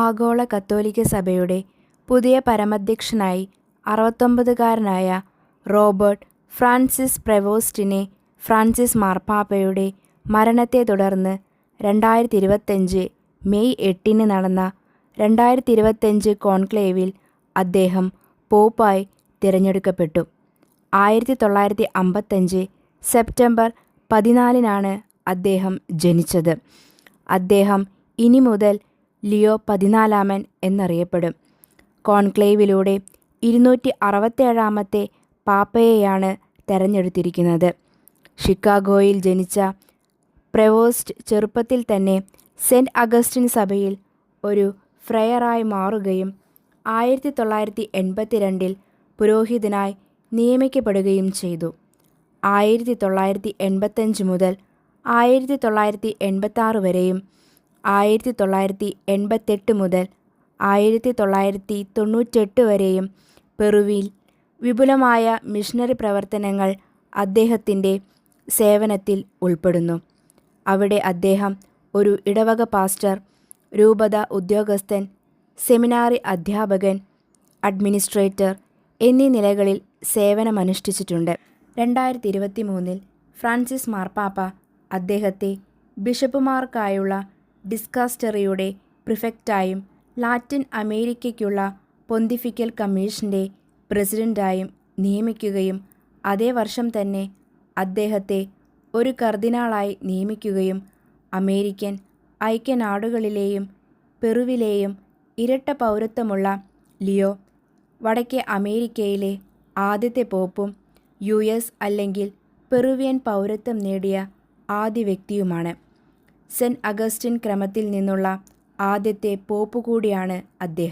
ആഗോള കത്തോലിക്ക സഭയുടെ പുതിയ പരമാധ്യക്ഷനായി 69-കാരനായ റോബർട്ട് ഫ്രാൻസിസ് പ്രെവോസ്റ്റിനെ ഫ്രാൻസിസ് മാർപ്പാപ്പയുടെ മരണത്തെ തുടർന്ന് 2025 മെയ് 8-ന് നടന്ന 2025 കോൺക്ലേവിൽ അദ്ദേഹം പോപ്പായി തിരഞ്ഞെടുക്കപ്പെട്ടു. 1955 സെപ്റ്റംബർ 14-നാണ് അദ്ദേഹം ജനിച്ചത്. അദ്ദേഹം ഇനി മുതൽ ലിയോ 14-മൻ എന്നറിയപ്പെടും. കോൺക്ലേവിലൂടെ 267-ാമത്തെ പാപ്പയെയാണ് തെരഞ്ഞെടുത്തിരിക്കുന്നത്. ഷിക്കാഗോയിൽ ജനിച്ച പ്രെവോസ്റ്റ് ചെറുപ്പത്തിൽ തന്നെ സെന്റ് അഗസ്റ്റിൻ സഭയിൽ ഒരു ഫ്രയറായി മാറുകയും 1982-ൽ പുരോഹിതനായി നിയമിക്കപ്പെടുകയും ചെയ്തു. 1985 മുതൽ 1986 വരെയും 1988 മുതൽ 1998 വരെയും പെറുവിൽ വിപുലമായ മിഷണറി പ്രവർത്തനങ്ങൾ അദ്ദേഹത്തിൻ്റെ സേവനത്തിൽ ഉൾപ്പെടുന്നു. അവിടെ അദ്ദേഹം ഒരു ഇടവക പാസ്റ്റർ, രൂപത ഉദ്യോഗസ്ഥൻ, സെമിനാറി അധ്യാപകൻ, അഡ്മിനിസ്ട്രേറ്റർ എന്നീ നിലകളിൽ സേവനമനുഷ്ഠിച്ചിട്ടുണ്ട്. 2023-ൽ ഫ്രാൻസിസ് മാർപ്പാപ്പ അദ്ദേഹത്തെ ബിഷപ്പുമാർക്കായുള്ള ഡിസ്കാസ്റ്ററിയുടെ പ്രിഫെക്റ്റായും ലാറ്റിൻ അമേരിക്കയ്ക്കുള്ള പൊന്തിഫിക്കൽ കമ്മീഷൻ്റെ പ്രസിഡൻ്റായും നിയമിക്കുകയും അതേ വർഷം തന്നെ അദ്ദേഹത്തെ ഒരു കർദിനാളായി നിയമിക്കുകയും അമേരിക്കൻ ഐക്യനാടുകളിലെയും പെറുവിലെയും ഇരട്ട പൗരത്വമുള്ള ലിയോ വടക്കേ അമേരിക്കയിലെ ആദ്യത്തെ പോപ്പും US അല്ലെങ്കിൽ പെറുവിയൻ പൗരത്വം നേടിയ ആദ്യ വ്യക്തിയുമാണ്. സെന്റ് അഗസ്റ്റിൻ ക്രമത്തിൽ നിന്നുള്ള ആദ്യത്തെ പോപ്പ് കൂടിയാണ് അദ്ദേഹം.